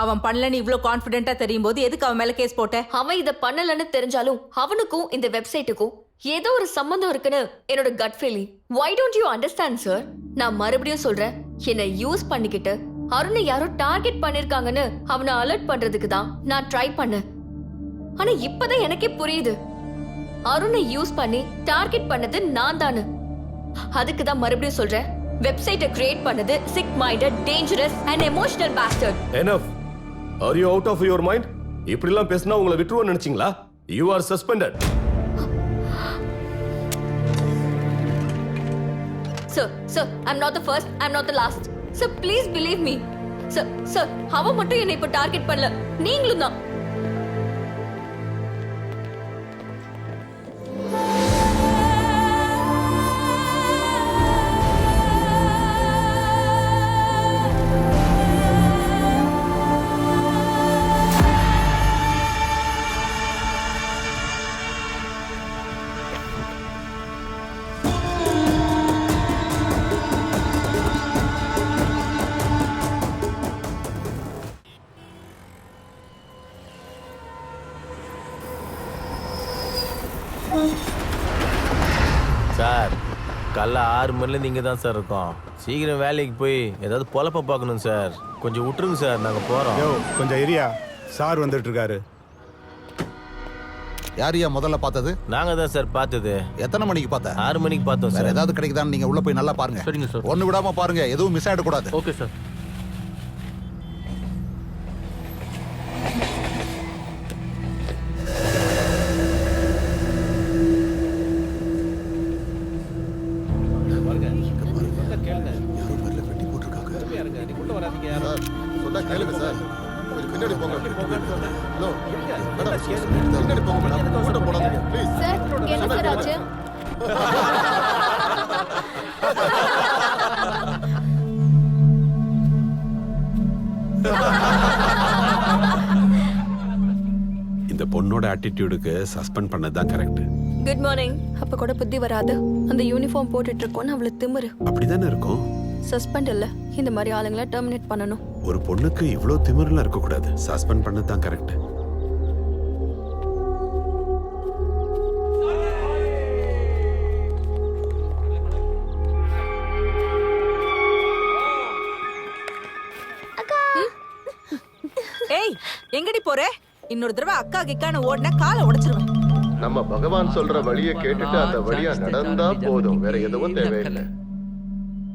அவன் பண்ணலன்னு இவ்ளோ கான்ஃபிடென்ட்டா தெரியும் போது எதுக்கு அவன் மேல கேஸ் போட்ட? அவன் இத பண்ணலன்னு தெரிஞ்சாலும் அவனுக்கும் இந்த வெப்சைட்டுக்கும் ஏதோ ஒரு சம்பந்தம் இருக்குன்னு என்னோட cut feeling. Why don't you understand sir? நான் மறுபடியும் சொல்றேன், என்னை யூஸ் பண்ணிக்கிட்டு அருணை யாரோ டார்கெட் பண்ணிருக்காங்கன்னு அவனை அலர்ட் பண்றதுக்கு தான் நான் ட்ரை பண்ணேன். ஆனா இப்பதான் எனக்கே புரியுது, அருணை யூஸ் பண்ணி டார்கெட் பண்ணது நான் தானு. அதுக்கு தான் மறுபடியும் சொல்றேன், வெப்சைட்டை கிரியேட் பண்ணது sick minded, dangerous and emotional bastard. Enough. Are you out of your mind? இப்படிலாம் பேசினா உங்களை விட்டுருவோம்னு நினைச்சீங்களா? You are suspended. Sir, I'm not the first, I'm not the last. Sir, please believe me. Sir, அவன் மட்டும் என்னை இப்ப target பண்ணல, நீங்களும் தான். சார், காலைல 6 மணிலேருந்து இங்கே தான் சார் இருக்கோம். சீக்கிரம் வேலைக்கு போய் ஏதாவது பொழப்ப பார்க்கணும் சார். கொஞ்சம் விட்டுருங்க சார், நாங்கள் போகிறோம். கொஞ்சம் ஏரியா சார் வந்துட்டு இருக்காரு. யாரையா முதல்ல பார்த்தது? நாங்கள் தான் சார் பார்த்தது. எத்தனை மணிக்கு பார்த்த? 6 மணிக்கு பார்த்தோம் வேற சார். ஏதாவது கிடைக்குதான்னு நீங்க உள்ள போய் நல்லா பாருங்க. சரிங்க சார். ஒண்ணு விடாம பாருங்க, எதுவும் மிஸ் ஆயிடக்கூடாது. Okay sir. சொன்னா கேளுங்க சார். பின்னாடி போங்க. ஹலோ மேடம், பின்னாடி போங்க மேடம். கூட்ட போடாதீங்க ப்ளீஸ். சார், என்ன சார் ஆச்சு? இந்த பொண்ணோட ஆட்டிடியூடுக்கு சஸ்பெண்ட் பண்ணதான் கரெக்ட். Good morning. அப்ப கூட புத்தி வராது. அந்த யூனிஃபார்ம் போட்டுட்டு இருக்கோன்னு அவளை திமிரு. அப்படிதானே இருக்கும். சஸ்பெண்ட் இல்ல, இந்த மாதிரி ஆளுங்களை டெர்மினேட் பண்ணணும். ஒரு பொண்ணுக்கு இவ்ளோ திமிரெல்லாம் இருக்க கூடாது. சஸ்பெண்ட் பண்ணதான் கரெக்ட். ஏய், எங்கடி போற? இன்னொரு தடவை அக்கா கிக்கான ஓடுன காலை உடைச்சிருவேன். நம்ம பகவான் சொல்ற வழியை கேட்டுட்டு அந்த வழியா நடந்தா போதும், வேற எதுவும் தேவையில்லை.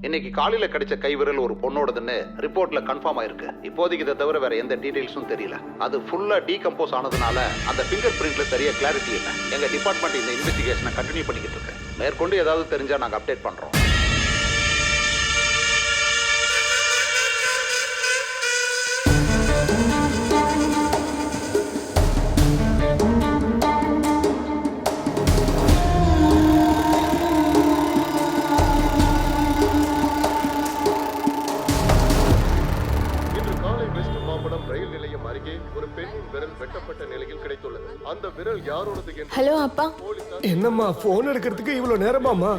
இன்னைக்கு காலையில கிடைச்ச கைவிரல் ஒரு பொண்ணோடதுன்னு ரிப்போர்ட்ல கன்ஃபார்ம் ஆயிருக்கு. இப்போதைக்கு இதை தவிர வேற எந்த டீடைல்ஸும் தெரியல. அது ஃபுல்லா டீகம்போஸ் ஆனதுனால அந்த ஃபிங்கர் பிரிண்ட்ல சரியா கிளாரிட்டி இல்லை. எங்க டிபார்ட்மெண்ட் இந்த இன்வெஸ்டிகேஷனை கண்டினியூ பண்ணிக்கிட்டு இருக்கு. மேற்கொண்டு ஏதாவது தெரிஞ்சா நாங்க அப்டேட் பண்றோம். ஒரு பெண்ணின் விரல் வெட்டப்பட்ட நிலையில் கிடைத்துள்ளது. அந்த விரல் யாரோடது என்று ஹலோ அப்பா. என்னம்மா போன் எடுக்கிறதுக்கு இவ்வளவு நேரமாமா?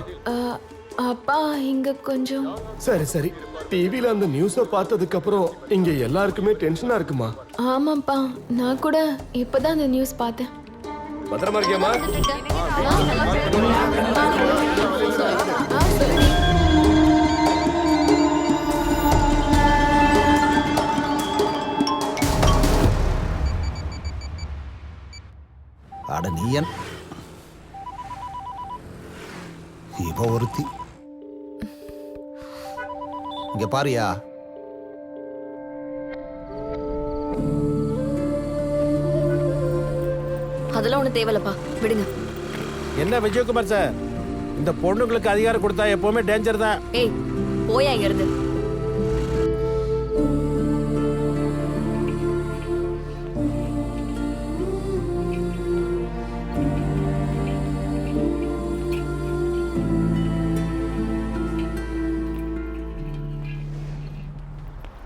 அப்பா இங்க கொஞ்சம். சரி சரி. டிவில அந்த நியூஸ பார்த்ததுக்கு அப்புறம் இங்க எல்லாருக்குமே டென்ஷனா இருக்குமா? ஆமாப்பா, நான் கூட இப்பதான் அந்த நியூஸ் பார்த்தேன். பத்திரமா இருக்கியாமா? அட நீயன் இவ ஒருத்தி. இங்க பாரியா, அதெல்லாம் ஒண்ணு தேவையில்லப்பா, விடுங்க. என்ன விஜயகுமார் சார், இந்த பொண்ணுங்களுக்கு அதிகாரம் கொடுத்தா எப்பவுமே டேஞ்சர் தான். ஏய், போயா இங்க இருந்து.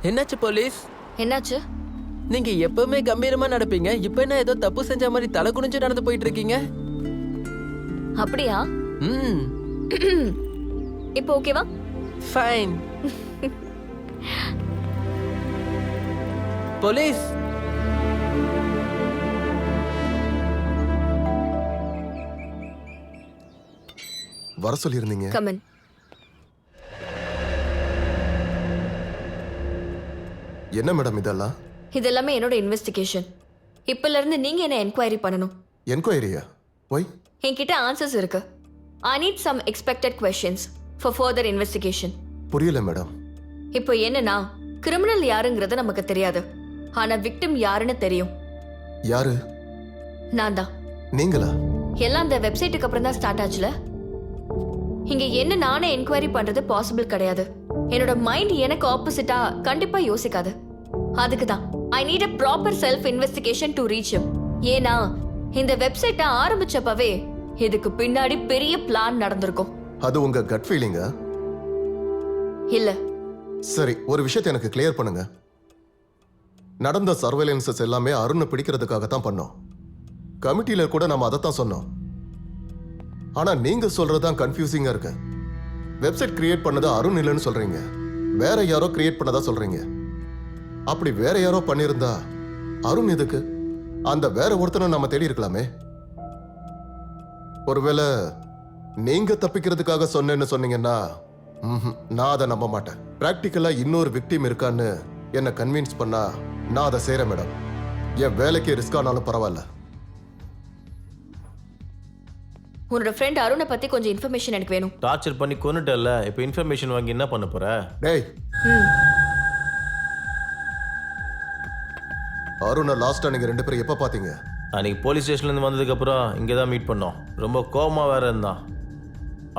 என்னாச்சு போலீஸ்? என்னாச்சு? நீங்க எப்பவுமே கம்பீரமா நடப்பீங்க, இப்ப என்ன ஏதோ தப்பு செஞ்ச மாதிரி தலை குனிஞ்சு நடந்து போயிட்டு இருக்கீங்க? அப்படியா? இப்போ ஓகேவா? ஃபைன். போலீஸ் வர சொல்லியிருந்தீங்க. கமன். என்ன மேடம் இதெல்லாம்? இதெல்லாமே என்னோட இன்வெஸ்டிகேஷன். இப்பல இருந்து நீங்க என்ன என்கொயரி பண்ணணும். என்கொயரியா? ஒய்? என்கிட்ட ஆன்சர்ஸ் இருக்கு. I need some expected questions for further investigation. புரியல மேடம். இப்போ என்னன்னா, கிரிமினல் யாருங்கிறது நமக்கு தெரியாது, ஆனா விக்டிம் யாருன்னு தெரியும். யாரு? நான் தான். நீங்களா? எல்லாம் அந்த வெப்சைட்டுக்கு அப்புறம் தான் ஸ்டார்ட் ஆச்சுல. இங்க என்ன நானே என்கொயரி பண்றது பாசிபிள் கிடையாது. என்னோட மைண்ட் எனக்கு ஆப்போசிட்டா கண்டிப்பா யோசிக்காது. அதுக்கு தான் I need a proper self investigation to reach him. ஏன்னா இந்த வெப்சைட்டை ஆரம்பிச்சப்பவே இதுக்கு பின்னாடி பெரிய பிளான் நடந்திருக்கும். அது உங்க கட் ஃபீலிங்கா? இல்ல. சரி, ஒரு விஷயத்தை எனக்கு கிளியர் பண்ணுங்க. நடந்த சர்வேலன்சஸ் எல்லாமே அருணை பிடிக்கிறதுக்காக தான் பண்ணோம். கமிட்டியில கூட நம்ம அதைத்தான் சொன்னோம். ஆனா நீங்க சொல்றதுதான் கன்ஃபியூசிங்கா இருக்கு. வெப்சைட் கிரியேட் பண்ணது அருண் இல்லைன்னு சொல்றீங்க, வேற யாரோ கிரியேட் பண்ணதா சொல்றீங்க. அப்படி வேற யாரோ பண்ணிருந்தா அருண் எதுக்கு? அந்த வேற ஒருத்தனை நம்ம தேடி இருக்கலாமே. ஒருவேளை நீங்க தப்பிக்கிறதுக்காக சொன்னேன்னு சொன்னீங்கன்னா நான் அதை நம்ப மாட்டேன். பிராக்டிக்கலா இன்னொரு விக்டிம் இருக்கான்னு என்ன கன்வின்ஸ் பண்ணா நான் அதை செய்யறேன் மேடம். என் வேலைக்கு ரிஸ்க் ஆனாலும் பரவாயில்ல. உன்னோட ஃப்ரெண்ட் அருணை பத்தி கொஞ்சம் இன்ஃபர்மேஷன் எனக்கு வேணும். டார்ச்சர் பண்ணி கொன்னுட்டல, இப்போ இன்ஃபர்மேஷன் வாங்கி என்ன பண்ண போற? டேய், அருணை லாஸ்டா நீங்க 2 பேரும் எப்ப பாத்தீங்க? அன்னைக்கு போலீஸ் ஸ்டேஷன்லேருந்து வந்ததுக்கப்புறம் இங்கே தான் மீட் பண்ணோம். ரொம்ப கோவமா வேற இருந்தான்.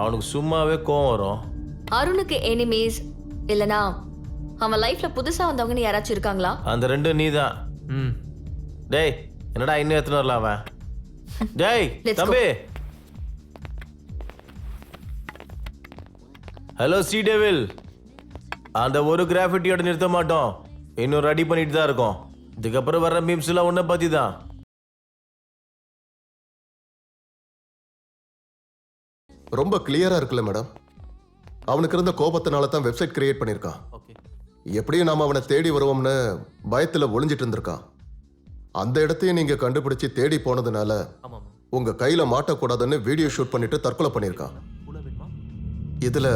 அவனுக்கு சும்மாவே கோவம் வரும். அருணுக்கு எனிமீஸ் இல்லனா அவன் லைஃப்ல புதுசா வந்தவங்கன்னு யாராச்சும் இருக்காங்களா? அந்த 2 நீ தான். டேய், என்னடா இன்னும் எத்தனை வரல அவன்? டேய் தம்பி. ஹலோ சி டெவில், அந்த ஒரு கிராஃபிட்டியோட நிறுத்த மாட்டோம், இன்னும் ரெடி பண்ணிட்டு தான் இருக்கோம். இதுக்கப்புறம் வர்ற மீம்ஸ் எல்லாம் உன்னை பத்தி தான். ரொம்ப கிளியரா இருக்குல்ல மேடம்? அவனுக்கு இருந்த கோபத்தினால தான் வெப்சைட் கிரியேட் பண்ணியிருக்கான். எப்படியும் நாம அவனை தேடி வருவோம்னு பயத்துல ஒளிஞ்சிட்டு இருந்திருக்கான். அந்த இடத்தையும் நீங்க கண்டுபிடிச்சு தேடி போனதுனால உங்க கையில மாட்டக்கூடாதுன்னு வீடியோ ஷூட் பண்ணிட்டு தற்கொலை பண்ணியிருக்கான். இதுல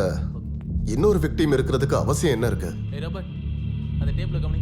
இன்னொரு விக்டிம் இருக்கிறதுக்கு அவசியம் என்ன இருக்கு? அந்த டேப்ல கவனி.